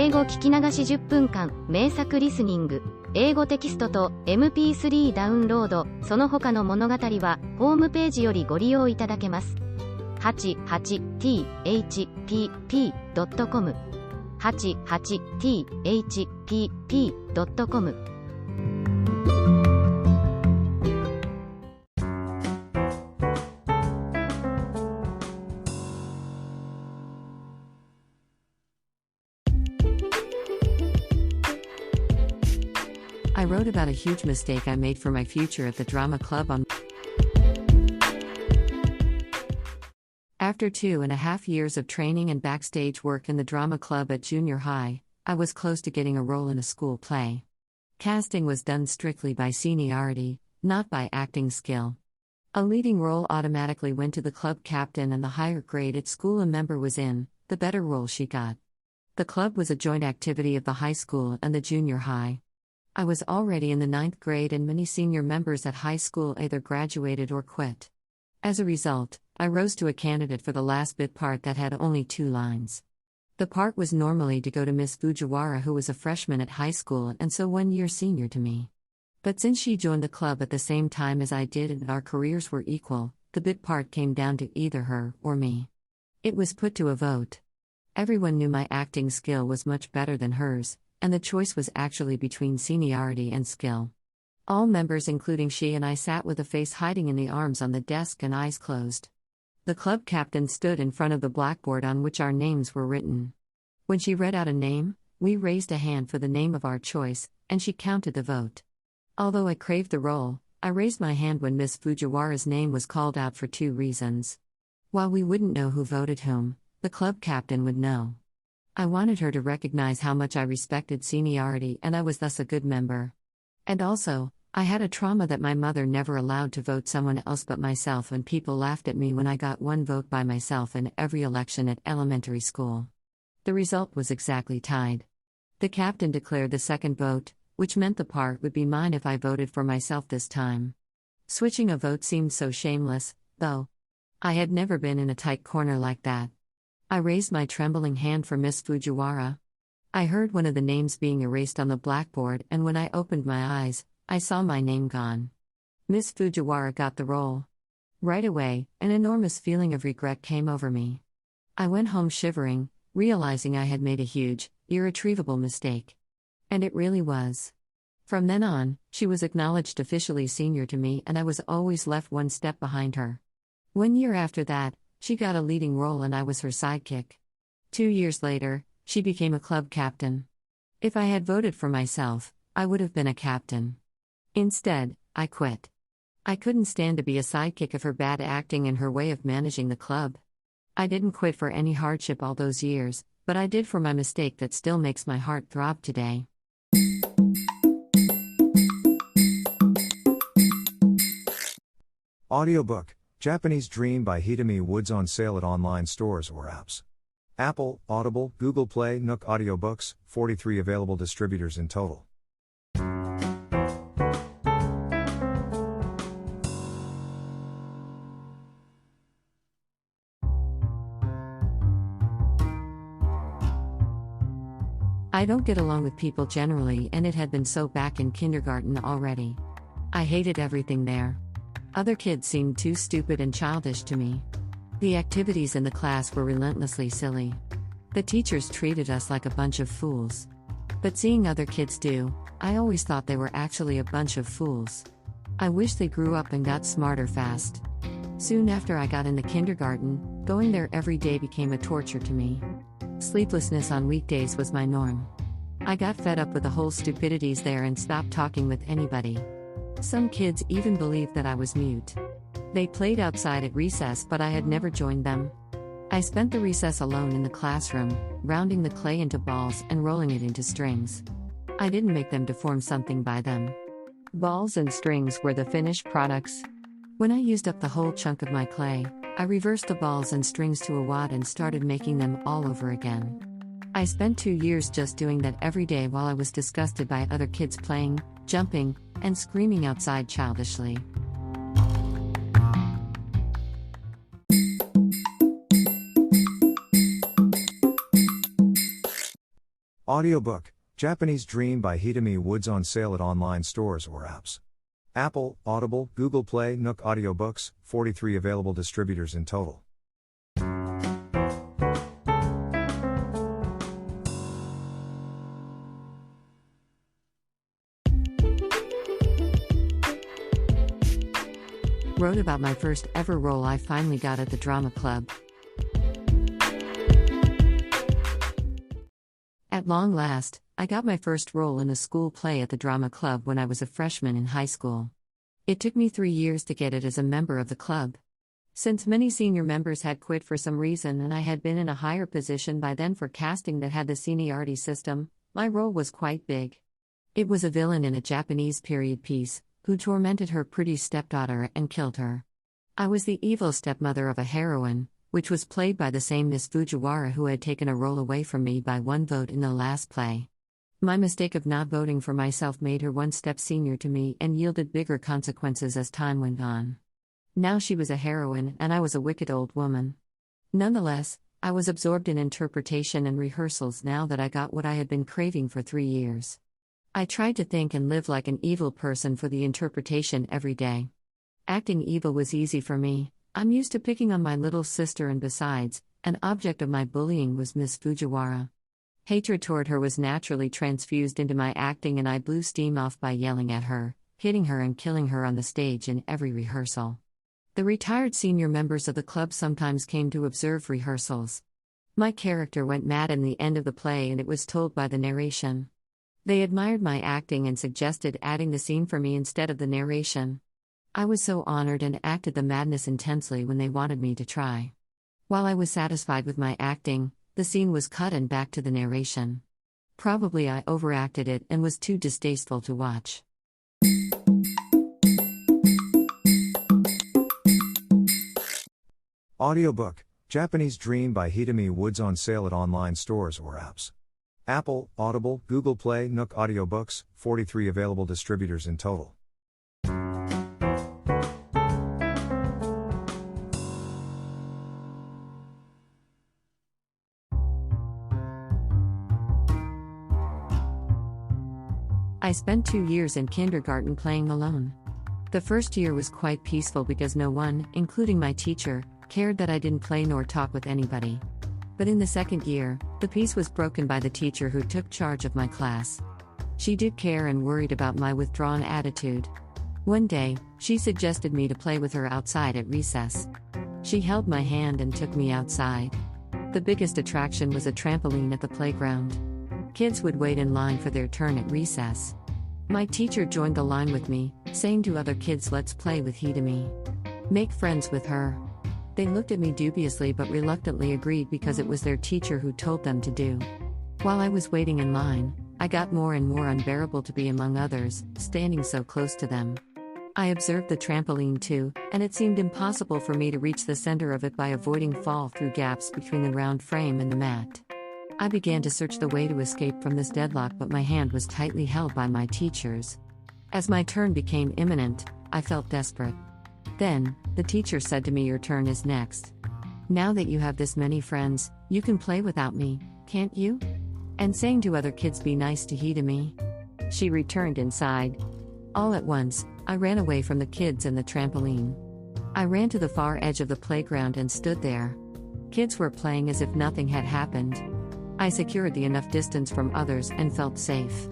英語聞き流し10分間、名作リスニング、英語テキストと MP3 ダウンロード、その他の物語は、ホームページよりご利用いただけます。88thpp.com 88thpp.com I wrote about a huge mistake I made for my future at the drama club on. After 2.5 years of training and backstage work in the drama club at junior high, I was close to getting a role in a school play. Casting was done strictly by seniority, not by acting skill. A leading role automatically went to the club captain, and the higher grade at school a member was in, the better role she got. The club was a joint activity of the high school and the junior high. I was already in the 9th grade, and many senior members at high school either graduated or quit. As a result, I rose to a candidate for the last bit part that had only 2 lines. The part was normally to go to Miss Fujiwara, who was a freshman at high school and so 1 year senior to me. But since she joined the club at the same time as I did and our careers were equal, the bit part came down to either her or me. It was put to a vote. Everyone knew my acting skill was much better than hers, and the choice was actually between seniority and skill. All members, including she and I, sat with a face hiding in the arms on the desk and eyes closed. The club captain stood in front of the blackboard on which our names were written. When she read out a name, we raised a hand for the name of our choice, and she counted the vote. Although I craved the role, I raised my hand when Miss Fujiwara's name was called out for 2 reasons. While we wouldn't know who voted whom, the club captain would know. I wanted her to recognize how much I respected seniority, and I was thus a good member. And also, I had a trauma that my mother never allowed to vote someone else but myself, and people laughed at me when I got 1 vote by myself in every election at elementary school. The result was exactly tied. The captain declared the second vote, which meant the part would be mine if I voted for myself this time. Switching a vote seemed so shameless, though. I had never been in a tight corner like that. I raised my trembling hand for Miss Fujiwara. I heard one of the names being erased on the blackboard, and when I opened my eyes, I saw my name gone. Miss Fujiwara got the role. Right away, an enormous feeling of regret came over me. I went home shivering, realizing I had made a huge, irretrievable mistake. And it really was. From then on, she was acknowledged officially senior to me, and I was always left 1 step behind her. 1 year after that, she got a leading role and I was her sidekick. 2 years later, she became a club captain. If I had voted for myself, I would have been a captain. Instead, I quit. I couldn't stand to be a sidekick of her bad acting and her way of managing the club. I didn't quit for any hardship all those years, but I did for my mistake that still makes my heart throb today. Audiobook, Japanese Dream by Hidemi Woods, on sale at online stores or apps. Apple, Audible, Google Play, Nook Audiobooks, 43 available distributors in total. I don't get along with people generally, and it had been so back in kindergarten already. I hated everything there. Other kids seemed too stupid and childish to me. The activities in the class were relentlessly silly. The teachers treated us like a bunch of fools. But seeing other kids do, I always thought they were actually a bunch of fools. I wish they grew up and got smarter fast. Soon after I got into kindergarten, going there every day became a torture to me. Sleeplessness on weekdays was my norm. I got fed up with the whole stupidities there and stopped talking with anybody. Some kids even believed that I was mute. They played outside at recess, but I had never joined them. I spent the recess alone in the classroom, rounding the clay into balls and rolling it into strings. I didn't make them to form something by them. Balls and strings were the finished products. When I used up the whole chunk of my clay, I reversed the balls and strings to a wad and started making them all over again. I spent 2 years just doing that every day while I was disgusted by other kids playing, jumping, and screaming outside childishly. Audiobook, Japanese Dream by Hidemi Woods on sale at online stores or apps. Apple, Audible, Google Play, Nook Audiobooks, 43 available distributors in total. Wrote about my first ever role I finally got at the drama club. At long last, I got my first role in a school play at the drama club when I was a freshman in high school. It took me 3 years to get it as a member of the club. Since many senior members had quit for some reason and I had been in a higher position by then for casting that had the seniority system, my role was quite big. It was a villain in a Japanese period piece, who tormented her pretty stepdaughter and killed her. I was the evil stepmother of a heroine, which was played by the same Miss Fujiwara who had taken a role away from me by 1 vote in the last play. My mistake of not voting for myself made her 1 step senior to me and yielded bigger consequences as time went on. Now she was a heroine and I was a wicked old woman. Nonetheless, I was absorbed in interpretation and rehearsals now that I got what I had been craving for 3 years. I tried to think and live like an evil person for the interpretation every day. Acting evil was easy for me. I'm used to picking on my little sister, and besides, an object of my bullying was Miss Fujiwara. Hatred toward her was naturally transfused into my acting and I blew steam off by yelling at her, hitting her and killing her on the stage in every rehearsal. The retired senior members of the club sometimes came to observe rehearsals. My character went mad in the end of the play and it was told by the narration. They admired my acting and suggested adding the scene for me instead of the narration. I was so honored and acted the madness intensely when they wanted me to try. While I was satisfied with my acting, the scene was cut and back to the narration. Probably I overacted it and was too distasteful to watch. Audiobook, Japanese Dream by Hidemi Woods on sale at online stores or apps. Apple, Audible, Google Play, Nook Audiobooks, 43 available distributors in total. I spent 2 years in kindergarten playing alone. The first year was quite peaceful because no one, including my teacher, cared that I didn't play nor talk with anybody. But in the second year, the peace was broken by the teacher who took charge of my class. She did care and worried about my withdrawn attitude. One day, she suggested me to play with her outside at recess. She held my hand and took me outside. The biggest attraction was a trampoline at the playground. Kids would wait in line for their turn at recess. My teacher joined the line with me, saying to other kids, "Let's play with Hidemi. Make friends with her." They looked at me dubiously but reluctantly agreed because it was their teacher who told them to do. While I was waiting in line, I got more and more unbearable to be among others, standing so close to them. I observed the trampoline too, and it seemed impossible for me to reach the center of it by avoiding fall through gaps between the round frame and the mat. I began to search the way to escape from this deadlock, but my hand was tightly held by my teacher's. As my turn became imminent, I felt desperate. Then, the teacher said to me, "Your turn is next. Now that you have this many friends, you can play without me, can't you?" And saying to other kids, "Be nice to Hidemi." She returned inside. All at once, I ran away from the kids and the trampoline. I ran to the far edge of the playground and stood there. Kids were playing as if nothing had happened. I secured the enough distance from others and felt safe.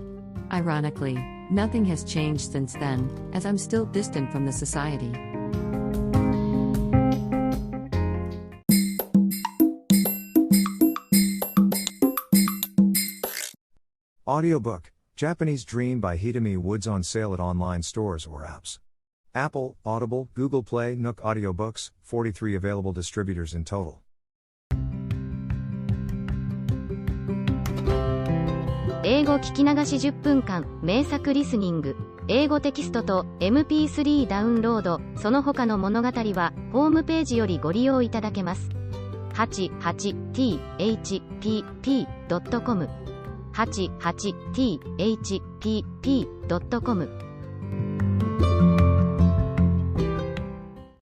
Ironically, nothing has changed since then, as I'm still distant from the society. Audiobook, Japanese Dream by Hidemi Woods on sale at online stores or apps. Apple, Audible, Google Play, Nook Audiobooks, 43 available distributors in total. 英語聞き流し10分間、名作リスニング。英語テキストと MP3 ダウンロード、その他の物語は、ホームページよりご利用いただけます。88thpp.com 88thpp.com